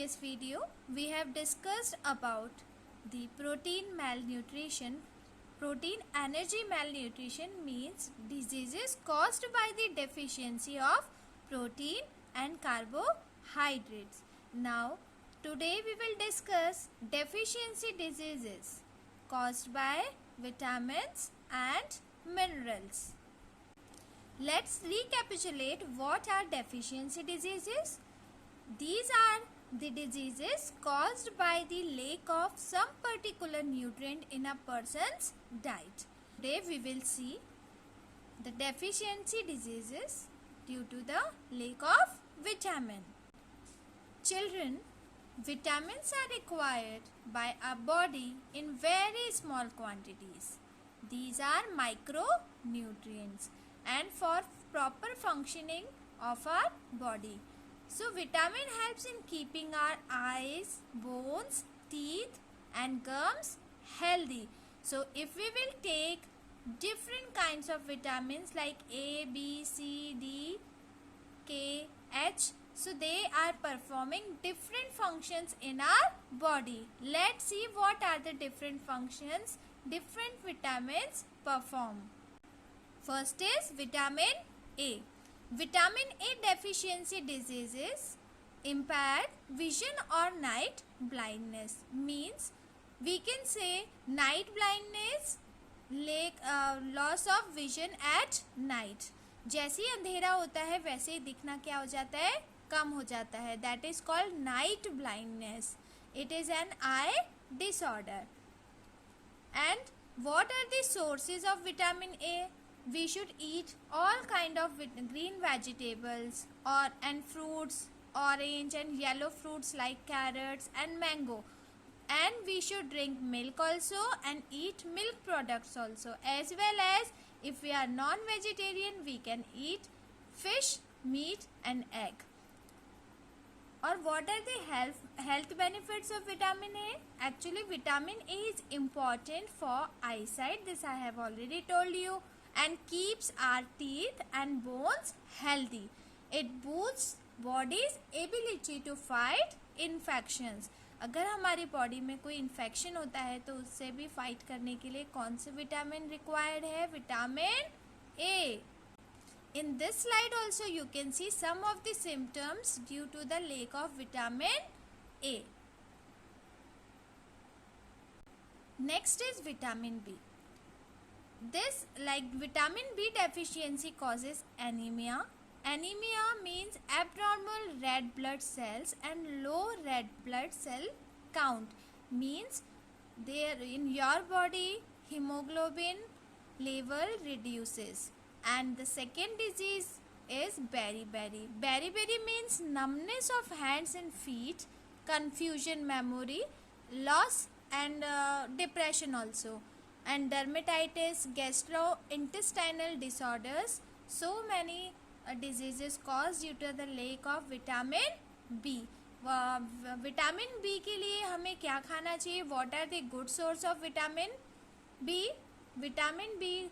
previous video, we have discussed about the protein malnutrition. Protein energy malnutrition means diseases caused by the deficiency of protein and carbohydrates. Now, today we will discuss deficiency diseases caused by vitamins and minerals. Let's recapitulate what are deficiency diseases. These are the diseases caused by the lack of some particular nutrient in a person's diet. Today we will see the deficiency diseases due to the lack of vitamin. Children, vitamins are required by our body in very small quantities. These are micronutrients and for proper functioning of our body. So vitamin helps in keeping our eyes, bones, teeth and gums healthy. So if we will take different kinds of vitamins like A, B, C, D, K, H, so they are performing different functions in our body. Let's see what are the different functions different vitamins perform. First is vitamin A. Vitamin A deficiency diseases impair vision or night blindness. Means we can say night blindness, loss of vision at night. जैसे ही अंधेरा होता है वैसे ही दिखना क्या हो जाता है, कम हो जाता है. That is called night blindness. It is an eye disorder. And what are the sources of vitamin A? We should eat all kind of green vegetables and fruits, orange and yellow fruits like carrots and mango. And we should drink milk also and eat milk products also. As well as if we are non-vegetarian, we can eat fish, meat and egg. Or what are the health benefits of vitamin A? Actually, vitamin A is important for eyesight. This I have already told you. And keeps our teeth and bones healthy. It boosts body's ability to fight infections. अगर हमारी body में कोई infection होता है तो उससे भी fight करने के लिए कौन से विटामिन रिक्वायर्ड है? Vitamin A. In this slide also you can see some of the symptoms due to the lack of vitamin A. Next is vitamin B. This vitamin B deficiency causes anemia. Anemia means abnormal red blood cells and low red blood cell count. Means there in your body hemoglobin level reduces. And the second disease is beriberi. Beriberi means numbness of hands and feet, confusion memory, loss and depression also. And dermatitis, gastrointestinal disorders, so many diseases caused due to the lack of vitamin B. Vitamin B के लिए हमें क्या खाना चाहिए? What are the good source of vitamin B? Vitamin B,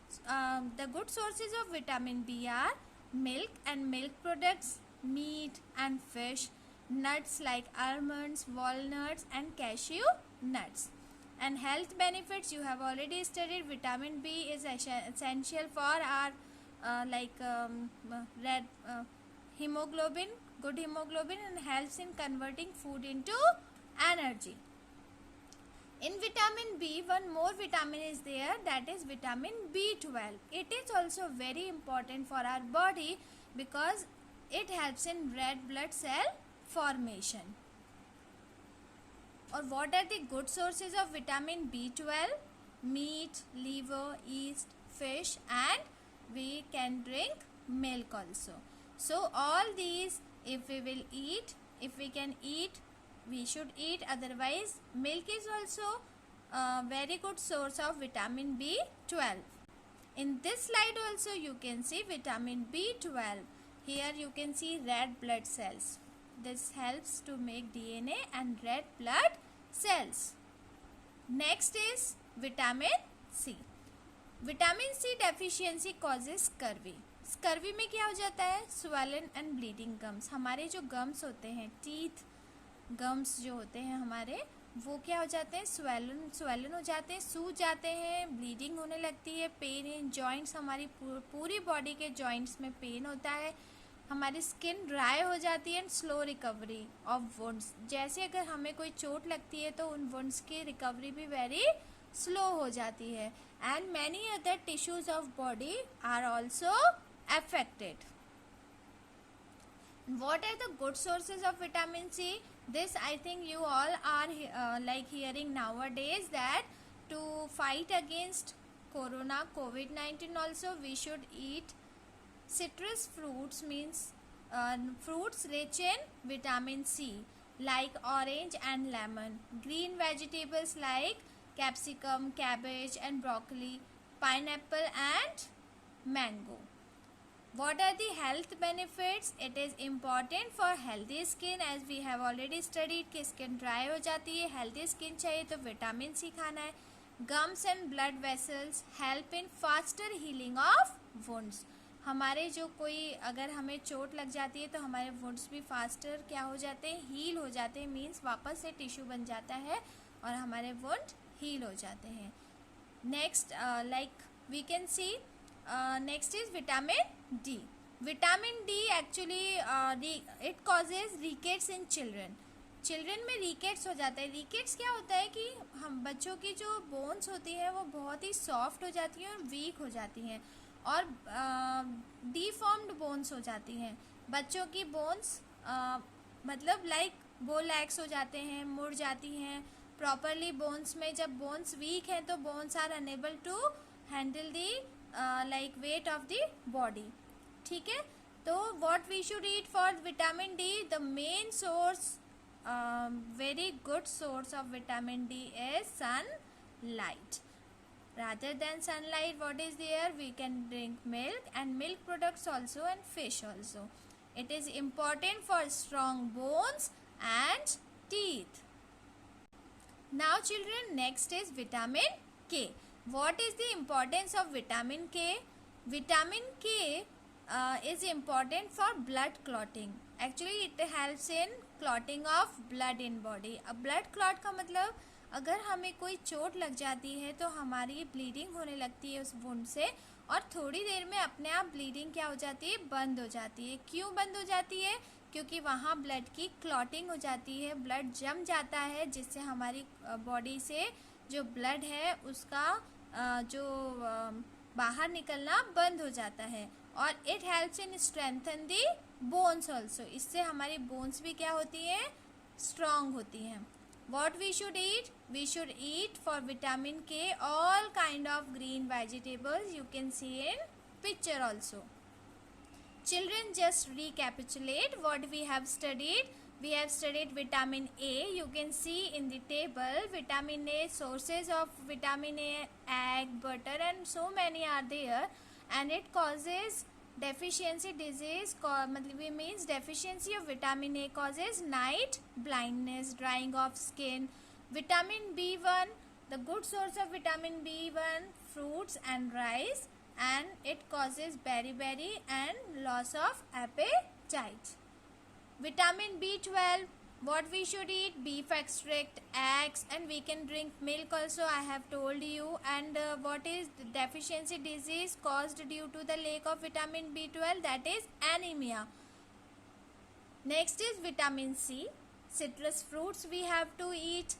the good sources of vitamin B are milk and milk products, meat and fish, nuts like almonds, walnuts and cashew nuts. And health benefits you have already studied. Vitamin B is essential for our hemoglobin, good hemoglobin, and helps in converting food into energy. In vitamin B, one more vitamin is there, that is vitamin B12. It is also very important for our body because it helps in red blood cell formation. Or what are the good sources of vitamin B12? Meat, liver, yeast, fish and we can drink milk also. So all these if we will eat, if we can eat, we should eat. Otherwise milk is also a very good source of vitamin B12. In this slide also you can see vitamin B12. Here you can see red blood cells. This helps to make DNA and red blood cells. Next is vitamin C. Vitamin C deficiency causes scurvy. Scurvy में क्या हो जाता है? Swollen and bleeding gums. हमारे जो gums होते हैं, teeth gums जो होते हैं हमारे वो क्या हो जाते हैं, स्वेलन हो जाते हैं, सूज जाते हैं, ब्लीडिंग होने लगती है, पेन इन जॉइंट्स, हमारी पूरी बॉडी के जॉइंट्स में पेन होता है, हमारी स्किन ड्राई हो जाती है and slow recovery of wounds. जैसे अगर हमें कोई चोट लगती है तो उन वुंड्स की रिकवरी भी वेरी स्लो हो जाती है and many other tissues of body are also affected. What are the good sources of vitamin C? This I think you all are like hearing nowadays that to fight against corona COVID-19 also we should eat citrus fruits, means fruits rich in vitamin C like orange and lemon, green vegetables like capsicum, cabbage and broccoli, pineapple and mango. What are the health benefits? It is important for healthy skin as we have already studied कि skin dry हो जाती है, healthy skin चाहिए तो vitamin C खाना है. Gums and blood vessels help in faster healing of wounds. हमारे जो कोई अगर हमें चोट लग जाती है तो हमारे वुंड्स भी फास्टर क्या हो जाते हैं, हील हो जाते हैं, मीन्स वापस से टिश्यू बन जाता है और हमारे वुंड हील हो जाते हैं. Next like we can see next is vitamin D. Vitamin D actually it causes rickets in children. Children में रिकेट्स हो जाता है. रिकेट्स क्या होता है कि हम बच्चों की जो बोन्स होती हैं वो बहुत ही सॉफ्ट हो जाती हैं और वीक हो जाती हैं और डीफॉर्म्ड बोन्स हो जाती हैं. बच्चों की बोन्स मतलब लाइक वो लैक्स हो जाते हैं, मुड़ जाती हैं प्रॉपरली. बोन्स में जब बोन्स वीक हैं तो bones are unable to handle the like weight of the body. ठीक है, तो what we should eat for vitamin D? The main source, very good source of vitamin D is sunlight. Rather than sunlight, what is there? We can drink milk and milk products also and fish also. It is important for strong bones and teeth. Now children, next is vitamin K. What is the importance of vitamin K? Vitamin K is important for blood clotting. Actually it helps in clotting of blood in body. अब blood clot का मतलब अगर हमें कोई चोट लग जाती है तो हमारी ब्लीडिंग होने लगती है उस वुंड से और थोड़ी देर में अपने आप ब्लीडिंग क्या हो जाती है, बंद हो जाती है. क्यों बंद हो जाती है? क्योंकि वहाँ ब्लड की क्लॉटिंग हो जाती है, ब्लड जम जाता है जिससे हमारी बॉडी से जो ब्लड है उसका जो बाहर निकलना बंद हो जाता है. और it helps in strengthen the bones also. इससे हमारी बोन्स भी क्या होती हैं, स्ट्रॉन्ग होती हैं. What we should eat? We should eat for vitamin K all kind of green vegetables. You can see in picture also. Children, just recapitulate what we have studied. We have studied vitamin A. You can see in the table vitamin A, sources of vitamin A, egg, butter and so many are there and it causes deficiency disease. Means deficiency of vitamin A causes night blindness, drying of skin. Vitamin B1, the good source of vitamin B1, fruits and rice, and it causes beriberi and loss of appetite. Vitamin B12, what we should eat? Beef extract, eggs and we can drink milk also, I have told you. And what is the deficiency disease caused due to the lack of vitamin B12? That is anemia. Next is vitamin C. Citrus fruits we have to eat.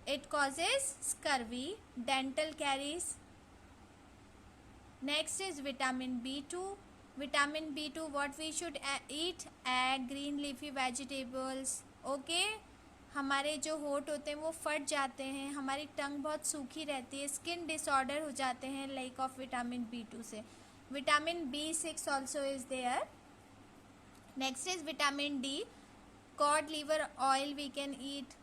It causes scurvy, dental caries. Next is vitamin B2. Vitamin B2, what we should eat? Egg, green leafy vegetables. Okay, हमारे जो होठ होते हैं वो फट जाते हैं, हमारी टंग बहुत सूखी रहती है, स्किन डिसऑर्डर हो जाते हैं लैक ऑफ विटामिन B2 से. Vitamin B6 also is there. Next is vitamin D. Cod liver oil we can eat,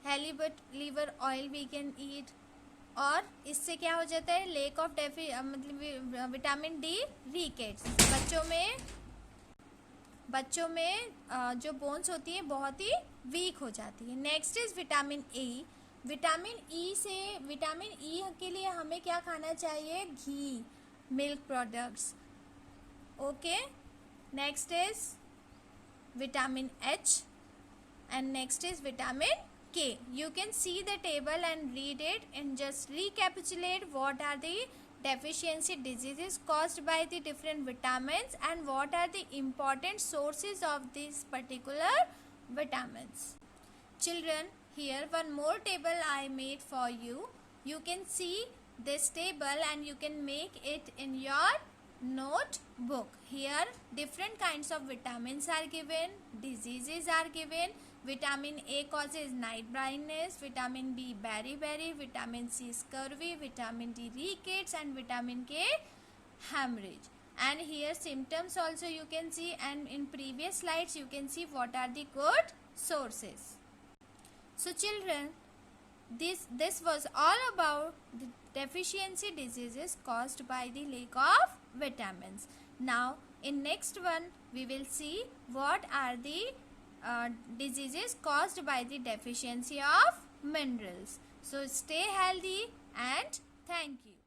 halibut liver oil we can eat. और इससे क्या हो जाता है, लेक ऑफ मतलब विटामिन डी रिकेट्स. बच्चों में जो बोन्स होती है बहुत ही वीक हो जाती है. Next is vitamin E. Vitamin E के लिए हमें क्या खाना चाहिए? Ghee, milk products. Okay, next is vitamin H. and next is vitamin K. You can see the table and read it and just recapitulate what are the deficiency diseases caused by the different vitamins and what are the important sources of these particular vitamins. Children, here one more table I made for you. You can see this table and you can make it in your notebook. Here different kinds of vitamins are given, diseases are given. Vitamin A causes night blindness, vitamin B beriberi, vitamin C scurvy, vitamin D rickets, and vitamin K hemorrhage. And here symptoms also you can see, and in previous slides you can see what are the good sources. So children, this was all about the deficiency diseases caused by the lack of vitamins. Now in next one we will see what are the diseases caused by the deficiency of minerals. So stay healthy and thank you.